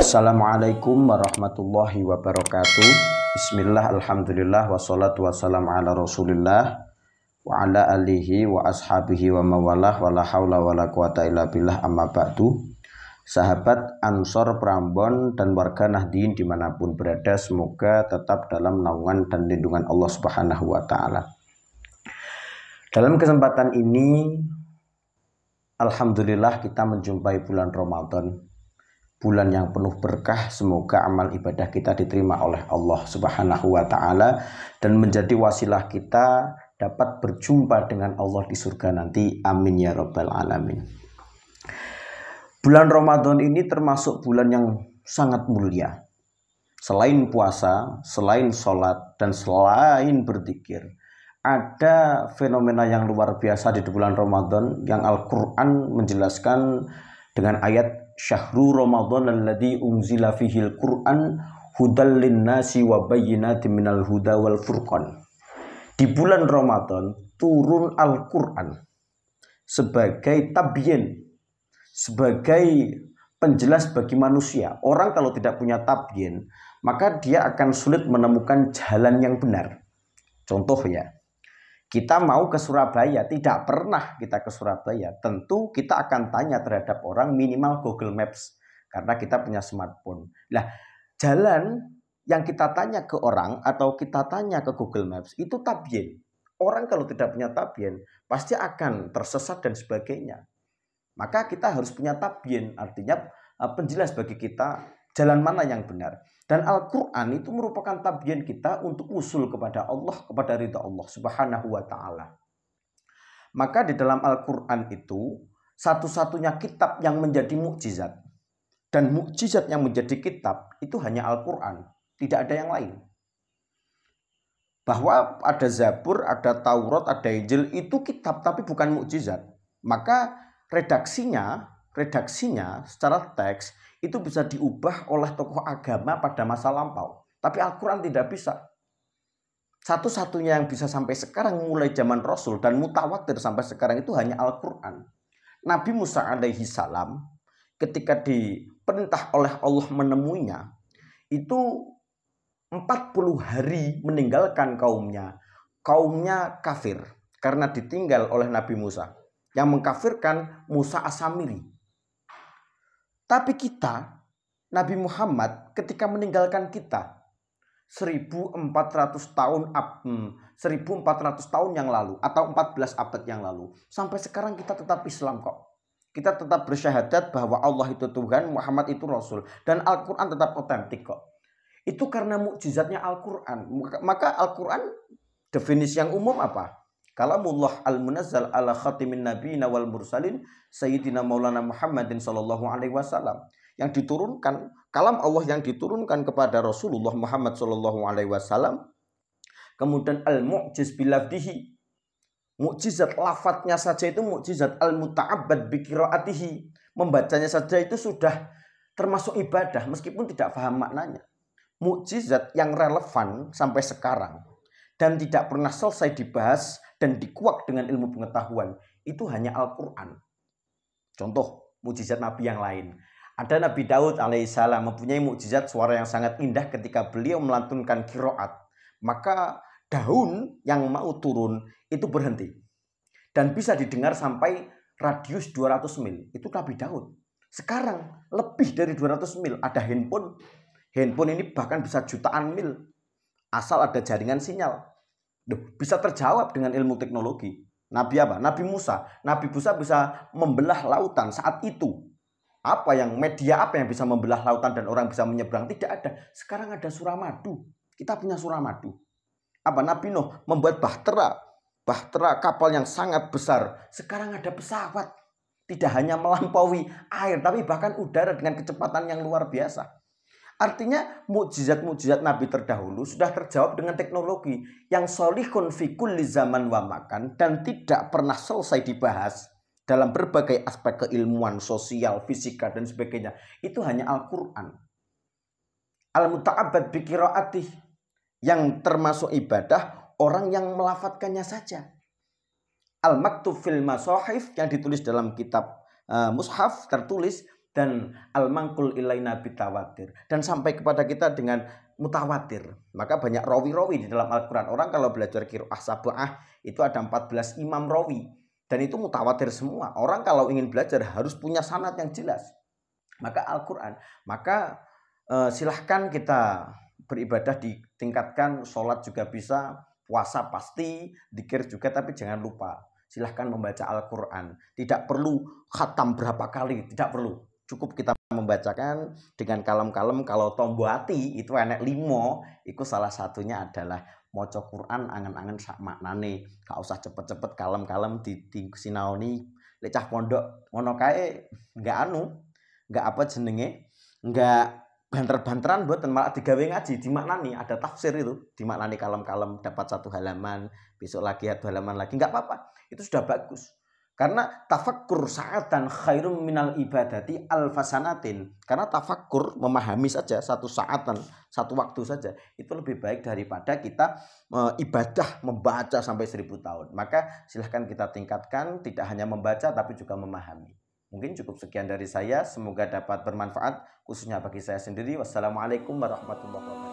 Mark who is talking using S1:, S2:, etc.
S1: Assalamualaikum warahmatullahi wabarakatuh. Bismillah, alhamdulillah, wassalatu wassalamu ala rasulillah wa ala alihi wa ashabihi wa mawalah wa la hawla wa la quwata illa billah, amma ba'du. Sahabat Ansor Prambon dan warga Nahdien dimanapun berada, semoga tetap dalam naungan dan lindungan Allah Subhanahu wa ta'ala. Dalam kesempatan ini, alhamdulillah kita menjumpai bulan Ramadan, bulan yang penuh berkah. Semoga amal ibadah kita diterima oleh Allah Subhanahu wa ta'ala dan menjadi wasilah kita dapat berjumpa dengan Allah di surga nanti. Amin ya rabbal alamin. Bulan Ramadan ini termasuk bulan yang sangat mulia. Selain puasa, selain sholat, dan selain berzikir, ada fenomena yang luar biasa di bulan Ramadan yang Al-Quran menjelaskan dengan ayat Syahrul Ramadan alladzi unzila fihil Qur'an hudal linnasi wa bayyinatin minal huda wal furqan. Di bulan Ramadan turun Al-Qur'an sebagai tabyin, sebagai penjelas bagi manusia. Orang kalau tidak punya tabyin, maka dia akan sulit menemukan jalan yang benar. Contoh ya, kita mau ke Surabaya, tidak pernah kita ke Surabaya. Tentu kita akan tanya terhadap orang minimal Google Maps, karena kita punya smartphone. Nah, jalan yang kita tanya ke orang atau kita tanya ke Google Maps itu tabyin. Orang kalau tidak punya tabyin, pasti akan tersesat dan sebagainya. Maka kita harus punya tabyin, artinya penjelas bagi kita jalan mana yang benar. Dan Al-Quran itu merupakan tabyin kita untuk usul kepada Allah, kepada ridha Allah Subhanahu wa ta'ala. Maka di dalam Al-Quran itu satu-satunya kitab yang menjadi mukjizat. Dan mukjizat yang menjadi kitab itu hanya Al-Quran, tidak ada yang lain. Bahwa ada Zabur, ada Taurat, ada Injil, itu kitab tapi bukan mukjizat. Maka redaksinya secara teks itu bisa diubah oleh tokoh agama pada masa lampau. Tapi Al-Quran tidak bisa. Satu-satunya yang bisa sampai sekarang mulai zaman Rasul dan mutawatir sampai sekarang itu hanya Al-Quran. Nabi Musa alaihi salam ketika diperintah oleh Allah menemuinya, itu 40 hari meninggalkan kaumnya. Kaumnya kafir karena ditinggal oleh Nabi Musa. Yang mengkafirkan Musa As-Samiri. Tapi kita, Nabi Muhammad ketika meninggalkan kita 1400 tahun yang lalu atau 14 abad yang lalu, sampai sekarang kita tetap Islam kok. Kita tetap bersyahadat bahwa Allah itu Tuhan, Muhammad itu Rasul, dan Al-Quran tetap otentik kok. Itu karena mukjizatnya Al-Quran. Maka Al-Quran definisi yang umum apa? Kalamullah al-munazzal ala khatimin nabiyina wal mursalin sayyidina maulana Muhammadin sallallahu alaihi wasallam, yang diturunkan, kalam Allah yang diturunkan kepada Rasulullah Muhammad sallallahu alaihi wasallam. Kemudian al-mu'jiz bilafdihi, mukjizat lafadznya saja itu mukjizat, al-muta'abbad bi qiraatihi, membacanya saja itu sudah termasuk ibadah meskipun tidak paham maknanya. Mukjizat yang relevan sampai sekarang dan tidak pernah selesai dibahas dan dikuak dengan ilmu pengetahuan itu hanya Al-Quran. Contoh mukjizat Nabi yang lain. Ada Nabi Daud alaihissalam mempunyai mukjizat suara yang sangat indah ketika beliau melantunkan qiraat. Maka daun yang mau turun itu berhenti. Dan bisa didengar sampai radius 200 mil. Itu Nabi Daud. Sekarang lebih dari 200 mil. Ada handphone. Handphone ini bahkan bisa jutaan mil. Asal ada jaringan sinyal. Bisa terjawab dengan ilmu teknologi. Nabi apa? Nabi Musa. Nabi Musa bisa membelah lautan saat itu. Media apa yang bisa membelah lautan dan orang bisa menyeberang? Tidak ada. Sekarang ada Suramadu. Kita punya Suramadu. Nabi Nuh membuat bahtera kapal yang sangat besar. Sekarang ada pesawat. Tidak hanya melampaui air, tapi bahkan udara dengan kecepatan yang luar biasa. Artinya mukjizat-mukjizat Nabi terdahulu sudah terjawab dengan teknologi yang solihun fi kulli zaman wa makan dan tidak pernah selesai dibahas dalam berbagai aspek keilmuan, sosial, fisika dan sebagainya. Itu hanya Al-Quran. Al-muta'abbad bi qiraatih, yang termasuk ibadah orang yang melafadzkannya saja. Al-maktub fil masahif, yang ditulis dalam kitab mushaf tertulis dan al-mangkul ilaina bitawatir, dan sampai kepada kita dengan mutawatir. Maka banyak rawi-rawi di dalam Al-Quran. Orang kalau belajar qiraah sab'ah itu ada 14 imam rawi, dan itu mutawatir semua. Orang kalau ingin belajar harus punya sanad yang jelas. Maka Al-Quran, maka silahkan kita beribadah ditingkatkan, sholat juga bisa, puasa pasti, dzikir juga, tapi jangan lupa silahkan membaca Al-Quran. Tidak perlu khatam berapa kali, tidak perlu. Cukup kita membacakan dengan kalem-kalem. Kalau tombo hati itu enek limo, itu salah satunya adalah maca Quran angen-angen sak maknane. Gak usah cepet-cepet, kalem-kalem disinaoni. Lecah pondok ngono kae enggak apa jenenge, enggak banter-banteran buatan, malah digawe ngaji, dimaknani, ada tafsir itu, dimaknani kalem-kalem, dapat 1 halaman, besok lagi 1 halaman lagi, enggak apa-apa, itu sudah bagus. Karena tafakkur sa'atan khairum minal ibadati alfasanatin. Karena tafakkur, memahami saja 1 saatan, 1 waktu saja, itu lebih baik daripada kita ibadah membaca sampai 1000 tahun. Maka silahkan kita tingkatkan, tidak hanya membaca tapi juga memahami. Mungkin cukup sekian dari saya, semoga dapat bermanfaat khususnya bagi saya sendiri. Wassalamualaikum warahmatullahi wabarakatuh.